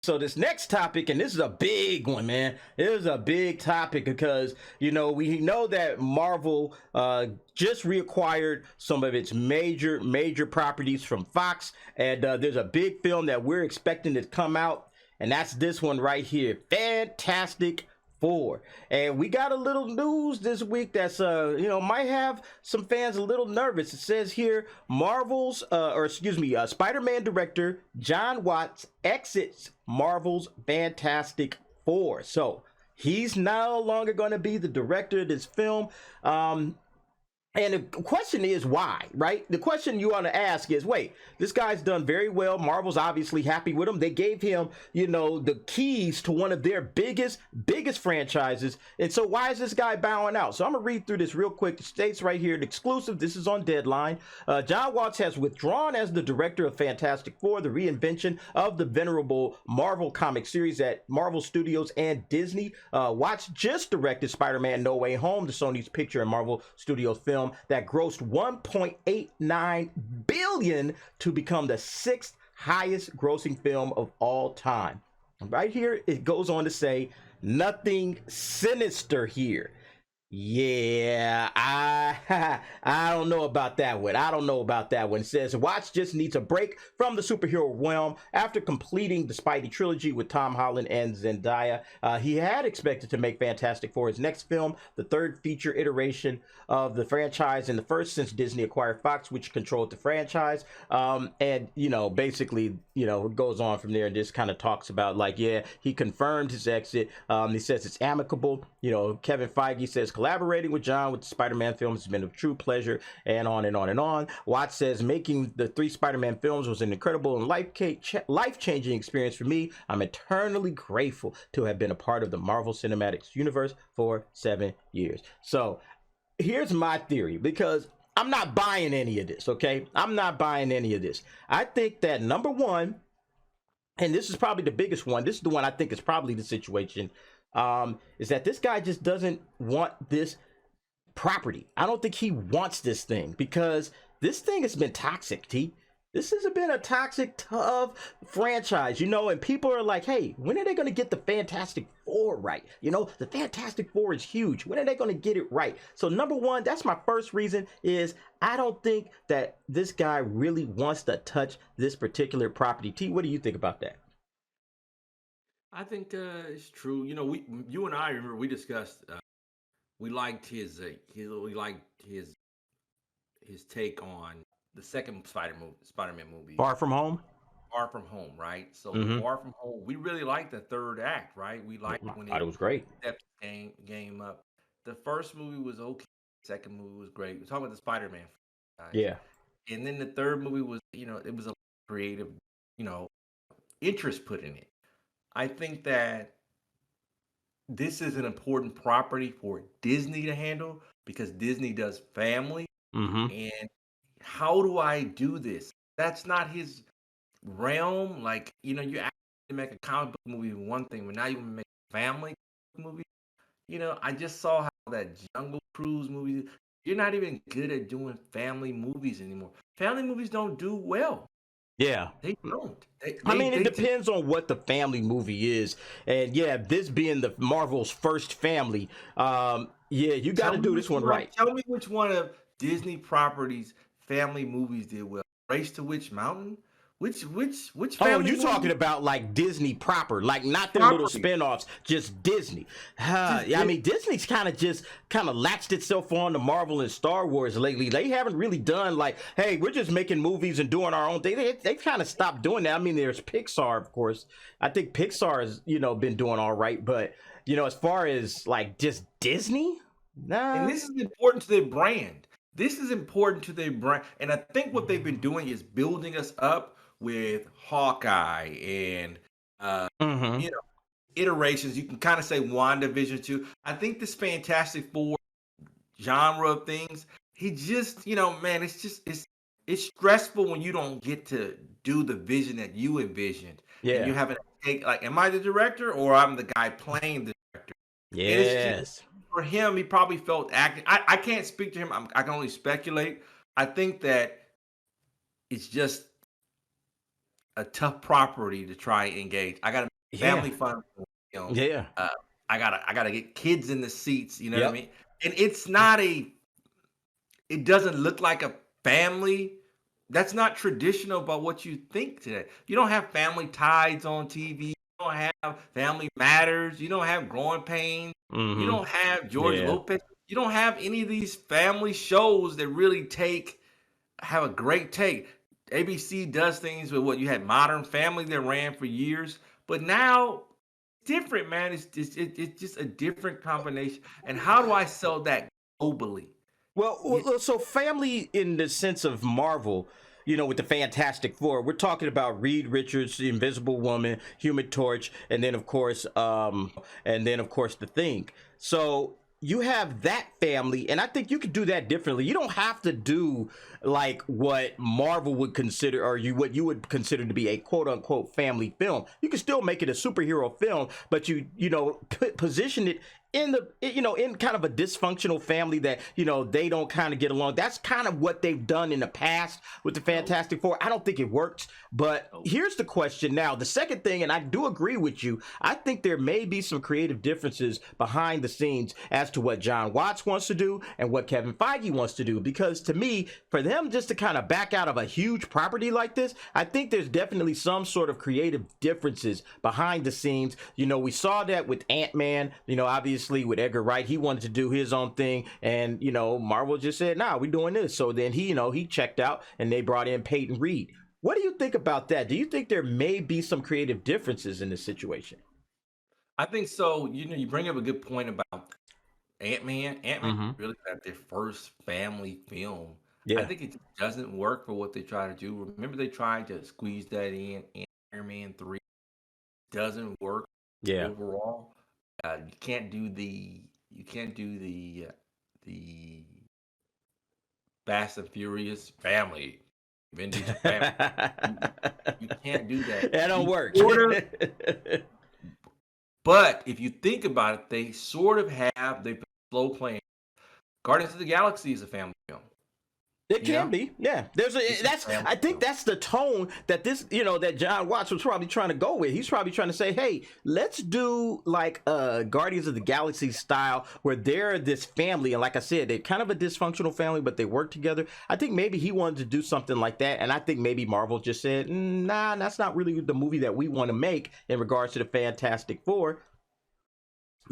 So this next topic, and this is a big one, man. It is a big topic because we know that Marvel just reacquired some of its major properties from Fox, and there's a big film that we're expecting to come out, and that's this one right here, Fantastic Four. And we got a little news this week that's might have some fans a little nervous. It says here Spider-Man director Jon Watts exits Marvel's Fantastic Four. So he's no longer going to be the director of this film. And the question is why, right? The question you want to ask is, wait, this guy's done very well. Marvel's obviously happy with him. They gave him, the keys to one of their biggest franchises. And so why is this guy bowing out? So I'm going to read through this real quick. It states right here, the exclusive, this is on Deadline. Jon Watts has withdrawn as the director of Fantastic Four, the reinvention of the venerable Marvel comic series at Marvel Studios and Disney. Watts just directed Spider-Man No Way Home, the Sony's picture and Marvel Studios film that grossed 1.89 billion to become the sixth highest grossing film of all time. Right here it goes on to say nothing sinister here. Yeah, I don't know about that one. It says Watts just needs a break from the superhero realm after completing the Spidey trilogy with Tom Holland and Zendaya. He had expected to make Fantastic Four his next film, the third feature iteration of the franchise and the first since Disney acquired Fox, which controlled the franchise. Basically, it goes on from there and just kind of talks about he confirmed his exit. He says it's amicable. Kevin Feige says collaborating with Jon with the Spider-Man films has been a true pleasure, and on and on and on. Watts says making the 3 Spider-Man films was an incredible and life-changing experience for me. I'm eternally grateful to have been a part of the Marvel Cinematic Universe for 7 years. So here's my theory, because I'm not buying any of this, okay? I'm not buying any of this. I think that number one, and this is probably the biggest one, this is the one I think is probably the situation, is that this guy just doesn't want this property. I don't think he wants this thing because this thing has been toxic, T. This has been a toxic, tough franchise, and people are like, hey, when are they going to get the Fantastic Four right? The Fantastic Four is huge. When are they going to get it right? So number one, that's my first reason, is I don't think that this guy really wants to touch this particular property. T, what do you think about that? I think it's true. You and I remember we discussed. We liked we liked his take on the second Spider-Man movie, Far From Home? Far From Home, right? So with Mm-hmm. Far From Home, we really liked the third act, right? We liked I when thought they it was great. stepped the game up. The first movie was okay. Second movie was great. We're talking about the Spider-Man franchise, Yeah. and then the third movie was, it was a creative, you know, interest put in it. I think that this is an important property for Disney to handle because Disney does family. Mm-hmm. And how do I do this? That's not his realm. Like, you actually make a comic book movie one thing, but now you make a family movie. I just saw how that Jungle Cruise movie, you're not even good at doing family movies anymore. Family movies don't do well. Yeah. They don't. I mean, it They just depends on what the family movie is. And yeah, this being the Marvel's first family, yeah, you got to do this one right. tell me which one of Disney properties family movies did well. Race to Witch Mountain? Which Oh, family you talking movie about like Disney proper, like not their little property? spin-offs, just Disney. Just Yeah, I did mean, Disney's kind of latched itself on to Marvel and Star Wars lately. They haven't really done like, hey, we're just making movies and doing our own thing. They kind of stopped doing that. I mean, there's Pixar, of course. I think Pixar has, been doing all right, but as far as like just Disney, and nah. this is important to their brand. This is important to their brand. And I think what they've been doing is building us up with Hawkeye and Mm-hmm. you know iterations. You can kind of say WandaVision too. I think this Fantastic Four genre of things. He just, man, it's stressful when you don't get to do the vision that you envisioned, and you Yeah. having to take like, am I the director or I'm the guy playing the director? And it's just Yes. for him, he probably felt acting. I can't speak to him. I can only speculate. I think that it's just a tough property to try and engage. I got to Yeah. family fun. You know, Yeah. uh, I gotta get kids in the seats. You know what I Yep. mean? And it's not a. It doesn't look like a family. That's not traditional about what you think today. You don't have Family Ties on TV. You don't have Family Matters. You don't have Growing Pains. You Mm-hmm. don't have George Yeah. Lopez. You don't have any of these family shows that really have a great take. ABC does things with what you had Modern Family that ran for years, but now it's different, man. It's just a different combination. And how do I sell that globally? Well, Yeah, so family in the sense of Marvel, with the Fantastic Four, we're talking about Reed Richards, the Invisible Woman, Human Torch, and then of course the Thing. So you have that family, and I think you could do that differently. You don't have to do like what Marvel would consider, or what you would consider to be a quote unquote family film. You can still make it a superhero film, but position it in in kind of a dysfunctional family that they don't kind of get along. That's kind of what they've done in the past with the no, Fantastic Four. I don't think it works. But no. here's the question now, the second thing, and I do agree with you, I think there may be some creative differences behind the scenes as to what Jon Watts wants to do and what Kevin Feige wants to do. Because to me, for them just to kind of back out of a huge property like this, I think there's definitely some sort of creative differences behind the scenes. We saw that with Ant-Man, obviously with Edgar Wright. He wanted to do his own thing, and Marvel just said, nah, we're doing this. So then he checked out, and they brought in Peyton Reed. What do you think about that? Do you think there may be some creative differences in this situation? I think so. You bring up a good point about Ant-Man. Ant-Man Mm-hmm. really got their first family film. I Yeah. think it doesn't work for what they try to do. Remember, they tried to squeeze that in Iron Man 3. Doesn't work Yeah. overall. You can't do the Fast and Furious family, Vin Diesel family. You, you can't do that. That don't You work. sort of, but if you think about it, they sort of have they've been slow playing. Guardians of the Galaxy is a family film. It You can know, be, yeah. There's a it's a that's family I think film. that's the tone that that John Watts was probably trying to go with. He's probably trying to say, hey, let's do like Guardians of the Galaxy style where they're this family, and like I said, they're kind of a dysfunctional family, but they work together. I think maybe he wanted to do something like that, and I think maybe Marvel just said, nah, that's not really the movie that we want to make in regards to the Fantastic Four.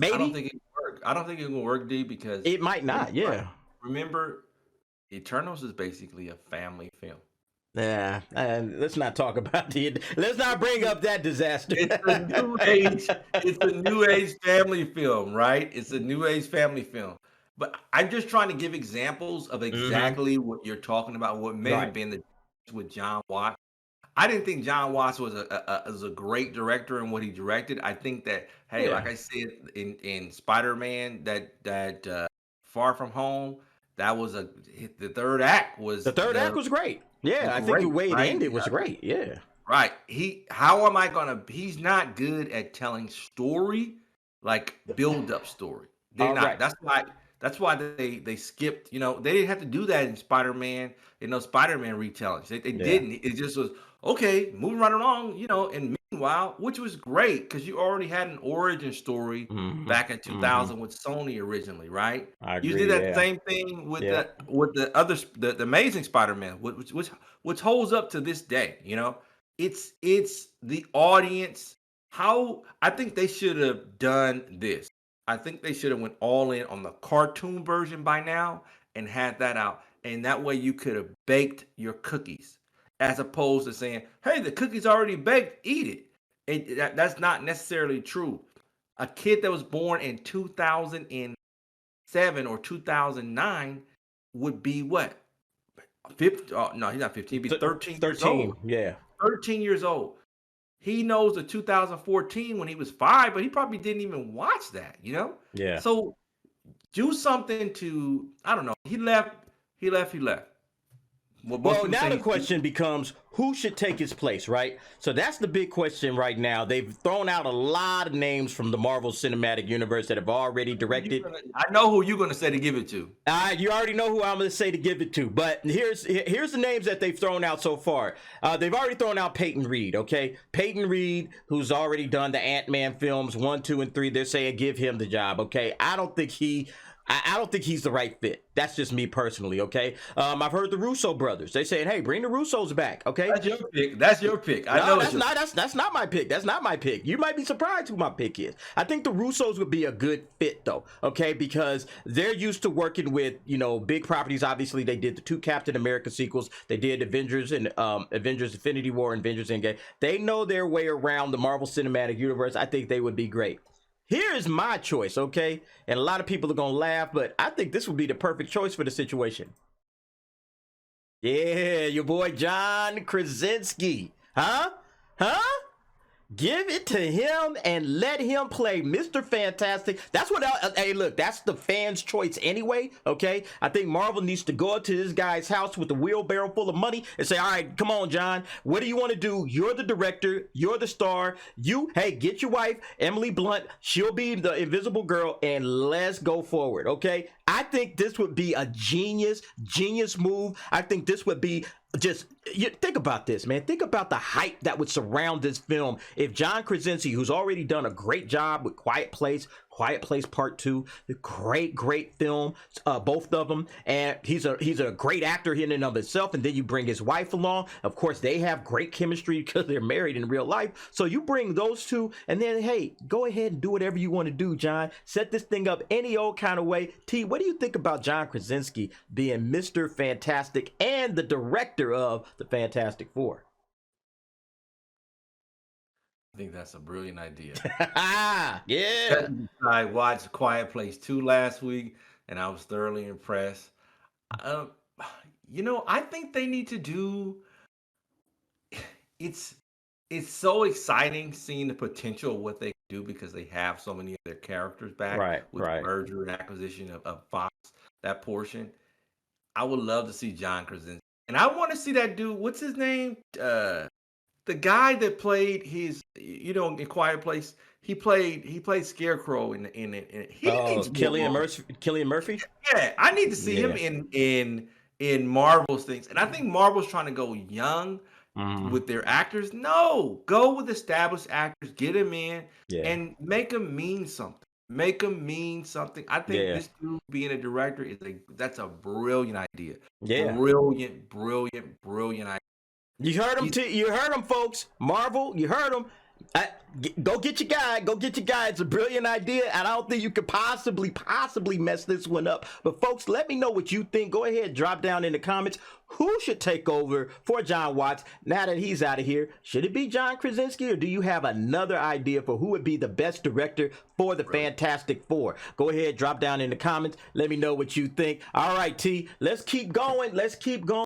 I don't Maybe think it can work. I don't think it can work, D, because it might remember, not, yeah. remember, Eternals is basically a family film. Yeah, and let's not talk about the. Let's not bring up that disaster. It's a new age. It's a new age family film, right? It's a new age family film. But I'm just trying to give examples of Hmm. exactly what you're talking about. What may have Right. been the difference with John Watts. I didn't think John Watts was a great director in what he directed. I think that, hey, Yeah. like I said in Spider-Man, that Far From Home, that was the third act The was third act the was great. Yeah, was I think the great, way it right? ended was great. Yeah. Right. How am I gonna he's not good at telling story, like build up story. They're All not. right. That's why they skipped, they didn't have to do that in Spider-Man, Spider-Man retellings. They Yeah. didn't. It just was okay, moving right along, and meanwhile, which was great because you already had an origin story Hmm. back in Hmm. 2000 with Sony originally, right? I You did agree. that Yeah. same thing with Yeah. the other the Amazing Spider-Man, which holds up to this day. It's the audience. How I think they should have done this. I think they should have went all in on the cartoon version by now and had that out, and that way you could have baked your cookies, as opposed to saying, "Hey, the cookies already baked, eat it." That's not necessarily true. A kid that was born in 2007 or 2009 would be what? 50, oh, no, he's not 15, he'd be 13 years 13. old. Yeah. 13 years old. He knows the 2014 when he was 5, but he probably didn't even watch that? Yeah. So do something to, I don't know. He left. Well, now the question becomes who should take his place, right? So that's the big question right now. They've thrown out a lot of names from the Marvel Cinematic Universe that have already directed. I know who you're going to say to give it to. You already know who I'm going to say to give it to, but here's the names that they've thrown out so far. They've already thrown out Peyton Reed, okay? Peyton Reed, who's already done the Ant-Man films 1, 2, and 3. They're saying give him the job, okay? I don't think he's the right fit. That's just me personally, okay? I've heard the Russo brothers. They saying, hey, bring the Russos back, okay? That's your pick. That's your pick. That's not my pick. That's not my pick. You might be surprised who my pick is. I think the Russos would be a good fit, though, okay? Because they're used to working with, big properties. Obviously, they did the 2 Captain America sequels. They did Avengers and Avengers Infinity War and Avengers Endgame. They know their way around the Marvel Cinematic Universe. I think they would be great. Here's my choice, okay? And a lot of people are going to laugh, but I think this would be the perfect choice for the situation. Yeah, your boy John Krasinski. Huh? Give it to him and let him play Mr. Fantastic. That's what, hey, look, that's the fans' choice anyway, okay? I think Marvel needs to go up to this guy's house with a wheelbarrow full of money and say, all right, come on, John, what do you want to do? You're the director, you're the star. Hey, get your wife, Emily Blunt. She'll be the Invisible Girl, and let's go forward, okay? I think this would be a genius move. I think this would be think about this, man. Think about the hype that would surround this film if John Krasinski, who's already done a great job with Quiet Place Part 2, the great film, both of them, and he's a great actor in and of himself. And then you bring his wife along. Of course, they have great chemistry because they're married in real life. So you bring those two, and then hey, go ahead and do whatever you want to do, John. Set this thing up any old kind of way. T, what do you think about John Krasinski being Mr. Fantastic and the director of the Fantastic Four? I think that's a brilliant idea. Yeah. I watched Quiet Place 2 last week, and I was thoroughly impressed. I think they need to do. It's so exciting seeing the potential of what they do because they have so many of their characters back with the merger and acquisition of Fox, that portion. I would love to see John Krasinski, and I want to see that dude. What's his name? The guy that played his, in Quiet Place, he played Scarecrow in it. Cillian Murphy. Yeah, I need to see him in Marvel's things, and I think Marvel's trying to go young with their actors. No, go with established actors, get them in, and make them mean something. I think this dude being a director that's a brilliant idea. Yeah, brilliant idea. You heard him, you heard him, folks. Marvel, you heard him. Go get your guy. It's a brilliant idea, and I don't think you could possibly mess this one up. But folks, let me know what you think. Go ahead, drop down in the comments. Who should take over for Jon Watts now that he's out of here? Should it be John Krasinski, or do you have another idea for who would be the best director for the Fantastic Four? Go ahead, drop down in the comments. Let me know what you think. All right, T, let's keep going.